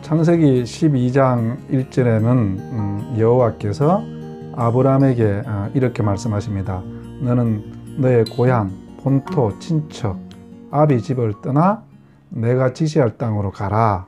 창세기 12장 1절에는 여호와께서 아브라함에게 이렇게 말씀하십니다. 너는 너의 고향, 본토, 친척, 아비 집을 떠나 내가 지시할 땅으로 가라.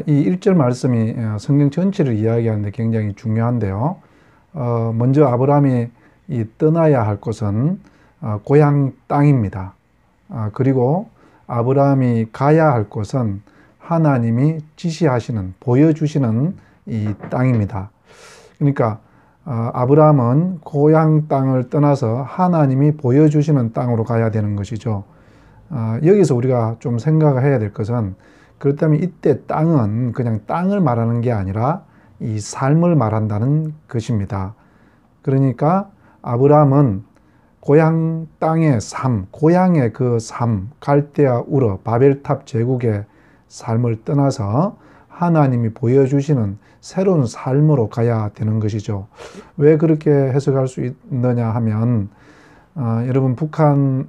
이 1절 말씀이 성경 전체를 이야기하는데 굉장히 중요한데요. 먼저 아브라함이 떠나야 할 곳은 고향 땅입니다. 그리고 아브라함이 가야 할 곳은 하나님이 지시하시는, 보여주시는 이 땅입니다. 그러니까 아브라함은 고향 땅을 떠나서 하나님이 보여주시는 땅으로 가야 되는 것이죠. 여기서 우리가 좀 생각해야 될 것은, 그렇다면 이때 땅은 그냥 땅을 말하는 게 아니라 이 삶을 말한다는 것입니다. 그러니까 아브라함은 고향 땅의 삶, 고향의 그 삶, 갈대아 우르, 바벨탑 제국의 삶을 떠나서 하나님이 보여주시는 새로운 삶으로 가야 되는 것이죠. 왜 그렇게 해석할 수 있느냐 하면, 여러분 북한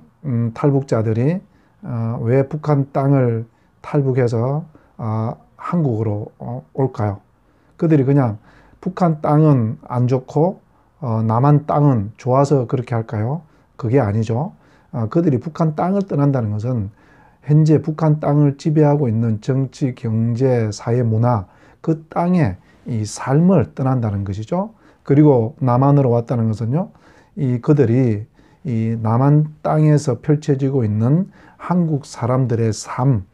탈북자들이 왜 북한 땅을 탈북해서 한국으로 올까요? 그들이 그냥 북한 땅은 안 좋고 남한 땅은 좋아서 그렇게 할까요? 그게 아니죠. 그들이 북한 땅을 떠난다는 것은 현재 북한 땅을 지배하고 있는 정치, 경제, 사회, 문화, 그 땅의 이 삶을 떠난다는 것이죠. 그리고 남한으로 왔다는 것은요, 그들이 이 남한 땅에서 펼쳐지고 있는 한국 사람들의 삶,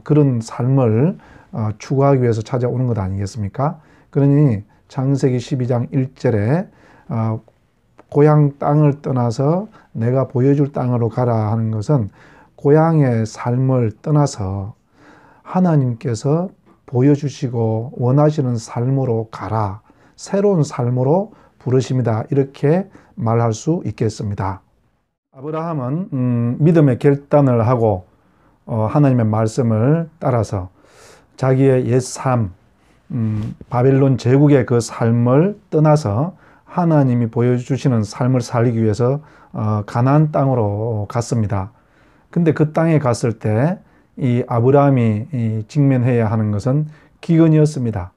그런 삶을 추구하기 위해서 찾아오는 것 아니겠습니까? 그러니 창세기 12장 1절에 고향 땅을 떠나서 내가 보여줄 땅으로 가라 하는 것은 고향의 삶을 떠나서 하나님께서 보여주시고 원하시는 삶으로 가라, 새로운 삶으로 부르십니다, 이렇게 말할 수 있겠습니다. 아브라함은 믿음의 결단을 하고 하나님의 말씀을 따라서 자기의 옛삶, 바벨론 제국의 그 삶을 떠나서 하나님이 보여주시는 삶을 살기 위해서 가나안 땅으로 갔습니다. 근데 그 땅에 갔을 때 이 아브라함이 직면해야 하는 것은 기근이었습니다.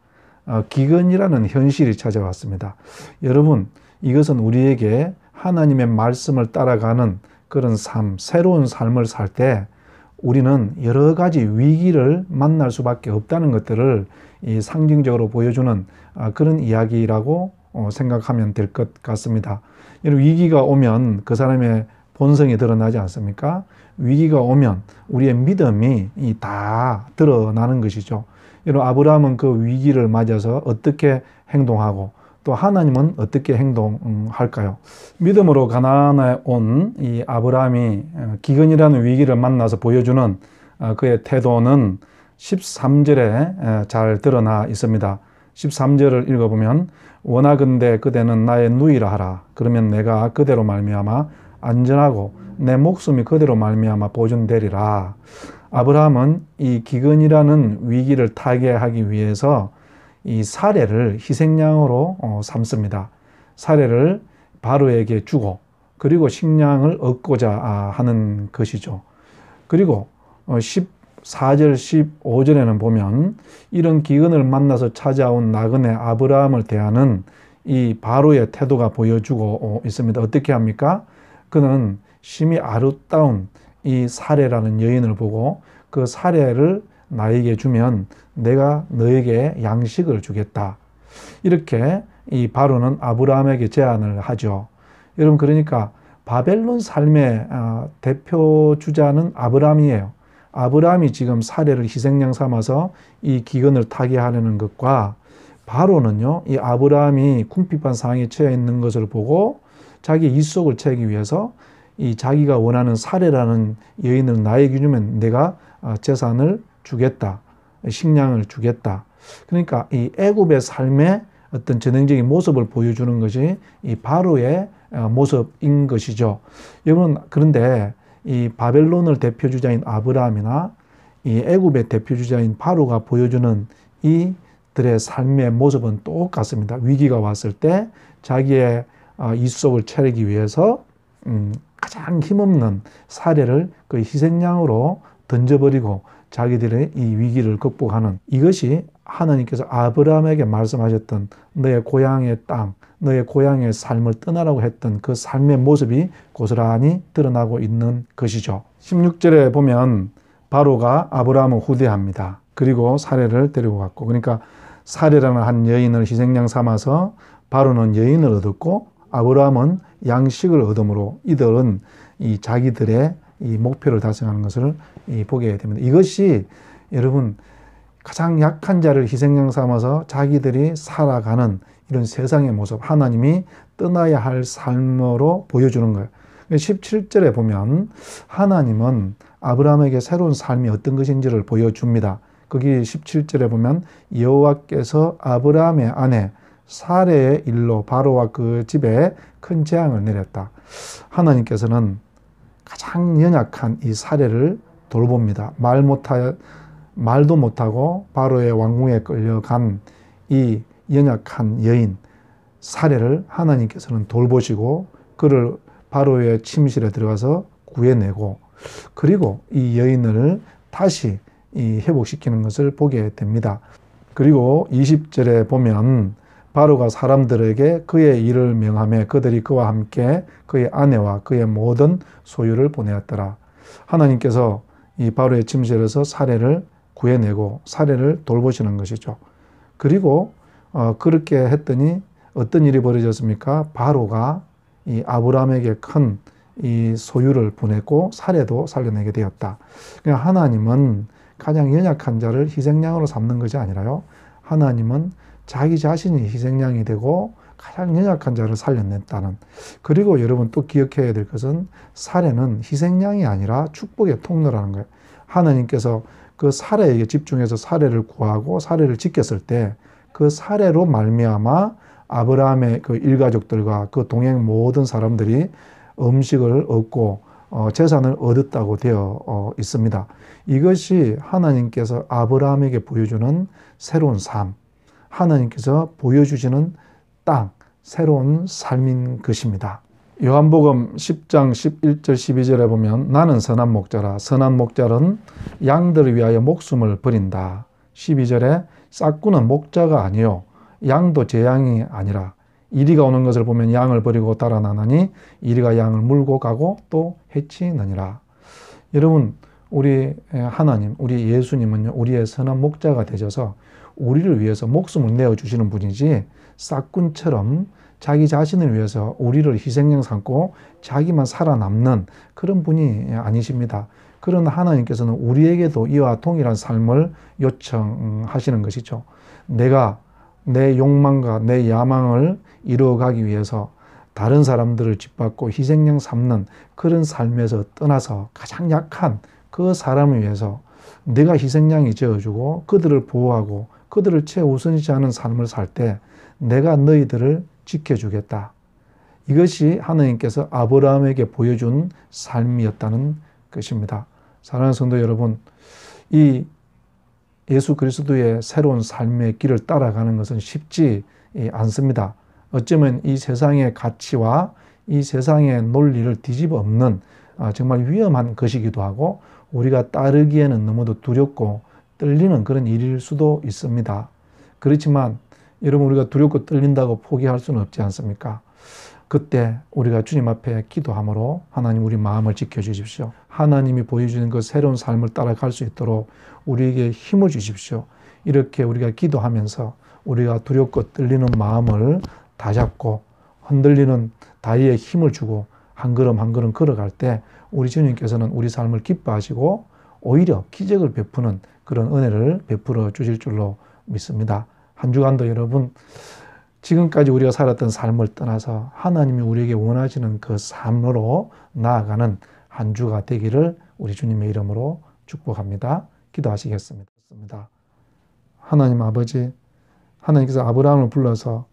기근이라는 현실이 찾아왔습니다. 여러분, 이것은 우리에게 하나님의 말씀을 따라가는 그런 삶, 새로운 삶을 살 때 우리는 여러 가지 위기를 만날 수밖에 없다는 것들을 상징적으로 보여주는 그런 이야기라고 생각하면 될 것 같습니다. 위기가 오면 그 사람의 본성이 드러나지 않습니까? 위기가 오면 우리의 믿음이 다 드러나는 것이죠. 아브라함은 그 위기를 맞아서 어떻게 행동하고 또 하나님은 어떻게 행동할까요? 믿음으로 가나안에 온 이 아브라함이 기근이라는 위기를 만나서 보여주는 그의 태도는 13절에 잘 드러나 있습니다. 13절을 읽어보면, 원하건대 그대는 나의 누이라 하라. 그러면 내가 그대로 말미암아 안전하고 내 목숨이 그대로 말미암아 보존되리라. 아브라함은 이 기근이라는 위기를 타개하기 위해서 이 사례를 희생양으로 삼습니다. 사례를 바로에게 주고 그리고 식량을 얻고자 하는 것이죠. 그리고 14절, 15절에는 보면 이런 기근을 만나서 찾아온 나그네 아브라함을 대하는 이 바로의 태도가 보여주고 있습니다. 어떻게 합니까? 그는 심히 아름다운 이 사례라는 여인을 보고 그 사례를 나에게 주면 내가 너에게 양식을 주겠다, 이렇게 이 바로는 아브라함에게 제안을 하죠. 여러분, 그러니까 바벨론 삶의 대표 주자는 아브라함이에요. 아브라함이 지금 사례를 희생양 삼아서 이 기근을 타개하려는 것과, 바로는요, 이 아브라함이 궁핍한 상황에 처해 있는 것을 보고 자기 입속을 채우기 위해서 이 자기가 원하는 사례라는 여인을 나에게 주면 내가 재산을 주겠다, 식량을 주겠다. 그러니까 이 애굽의 삶의 어떤 전형적인 모습을 보여주는 것이 이 바로의 모습인 것이죠. 여러분, 그런데 이 바벨론을 대표주자인 아브라함이나 이 애굽의 대표주자인 바로가 보여주는 이들의 삶의 모습은 똑같습니다. 위기가 왔을 때 자기의 입속을 채우기 위해서 가장 힘없는 사례를 그 희생양으로 던져버리고 자기들의 이 위기를 극복하는, 이것이 하나님께서 아브라함에게 말씀하셨던 너의 고향의 땅, 너의 고향의 삶을 떠나라고 했던 그 삶의 모습이 고스란히 드러나고 있는 것이죠. 16절에 보면 바로가 아브라함을 후대합니다. 그리고 사례를 데리고 갔고, 그러니까 사례라는 한 여인을 희생양 삼아서 바로는 여인을 얻었고 아브라함은 양식을 얻음으로 이들은 이 자기들의 이 목표를 달성하는 것을 보게 됩니다. 이것이 여러분 가장 약한 자를 희생양 삼아서 자기들이 살아가는 이런 세상의 모습, 하나님이 떠나야 할 삶으로 보여주는 거예요. 17절에 보면 하나님은 아브라함에게 새로운 삶이 어떤 것인지를 보여줍니다. 거기 17절에 보면 여호와께서 아브라함의 아내 사레의 일로 바로와 그 집에 큰 재앙을 내렸다. 하나님께서는 가장 연약한 이 사레를 돌봅니다. 말도 못하고 바로의 왕궁에 끌려간 이 연약한 여인 사레를 하나님께서는 돌보시고 그를 바로의 침실에 들어가서 구해내고, 그리고 이 여인을 다시 회복시키는 것을 보게 됩니다. 그리고 20절에 보면 바로가 사람들에게 그의 일을 명하며 그들이 그와 함께 그의 아내와 그의 모든 소유를 보내었더라. 하나님께서 이 바로의 침실에서 사례를 구해내고 사례를 돌보시는 것이죠. 그리고 그렇게 했더니 어떤 일이 벌어졌습니까? 바로가 이 아브라함에게 큰 이 소유를 보냈고 사례도 살려내게 되었다. 그러니까 하나님은 가장 연약한 자를 희생양으로 삼는 것이 아니라요, 하나님은 자기 자신이 희생양이 되고 가장 연약한 자를 살려냈다는. 그리고 여러분 또 기억해야 될 것은 사례는 희생양이 아니라 축복의 통로라는 거예요. 하나님께서 그 사례에게 집중해서 사례를 구하고 사례를 지켰을 때 그 사례로 말미암아 아브라함의 그 일가족들과 그 동행 모든 사람들이 음식을 얻고 재산을 얻었다고 되어 있습니다. 이것이 하나님께서 아브라함에게 보여주는 새로운 삶, 하나님께서 보여주시는 땅, 새로운 삶인 것입니다. 요한복음 10장 11절 12절에 보면 나는 선한 목자라. 선한 목자는 양들을 위하여 목숨을 버린다. 12절에 싹구는 목자가 아니요 양도 제 양이 아니라 이리가 오는 것을 보면 양을 버리고 달아나나니 이리가 양을 물고 가고 또 해치느니라. 여러분, 우리 하나님, 우리 예수님은요, 우리의 선한 목자가 되셔서 우리를 위해서 목숨을 내어주시는 분이지 싹군처럼 자기 자신을 위해서 우리를 희생양 삼고 자기만 살아남는 그런 분이 아니십니다. 그런 하나님께서는 우리에게도 이와 동일한 삶을 요청하시는 것이죠. 내가 내 욕망과 내 야망을 이루어가기 위해서 다른 사람들을 짓밟고 희생양 삼는 그런 삶에서 떠나서 가장 약한 그 사람을 위해서 내가 희생양이 되어주고 그들을 보호하고 그들을 최우선시하는 삶을 살 때 내가 너희들을 지켜주겠다. 이것이 하나님께서 아브라함에게 보여준 삶이었다는 것입니다. 사랑하는 성도 여러분, 이 예수 그리스도의 새로운 삶의 길을 따라가는 것은 쉽지 않습니다. 어쩌면 이 세상의 가치와 이 세상의 논리를 뒤집어 엎는 정말 위험한 것이기도 하고 우리가 따르기에는 너무도 두렵고 떨리는 그런 일일 수도 있습니다. 그렇지만 여러분, 우리가 두렵고 떨린다고 포기할 수는 없지 않습니까? 그때 우리가 주님 앞에 기도함으로 하나님 우리 마음을 지켜주십시오. 하나님이 보여주는 그 새로운 삶을 따라갈 수 있도록 우리에게 힘을 주십시오. 이렇게 우리가 기도하면서 우리가 두렵고 떨리는 마음을 다잡고 흔들리는 다리에 힘을 주고 한 걸음 한 걸음 걸어갈 때 우리 주님께서는 우리 삶을 기뻐하시고 오히려 기적을 베푸는 그런 은혜를 베풀어 주실 줄로 믿습니다. 한 주간도 여러분, 지금까지 우리가 살았던 삶을 떠나서 하나님이 우리에게 원하시는 그 삶으로 나아가는 한 주가 되기를 우리 주님의 이름으로 축복합니다. 기도하시겠습니다. 하나님 아버지, 하나님께서 아브라함을 불러서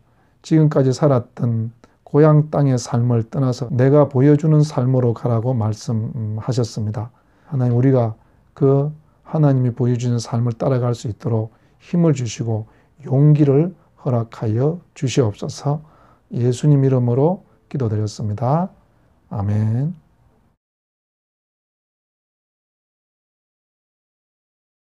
지금까지 살았던 고향 땅의 삶을 떠나서 내가 보여주는 삶으로 가라고 말씀하셨습니다. 하나님, 우리가 그 하나님이 보여주는 삶을 따라갈 수 있도록 힘을 주시고 용기를 허락하여 주시옵소서. 예수님 이름으로 기도드렸습니다. 아멘.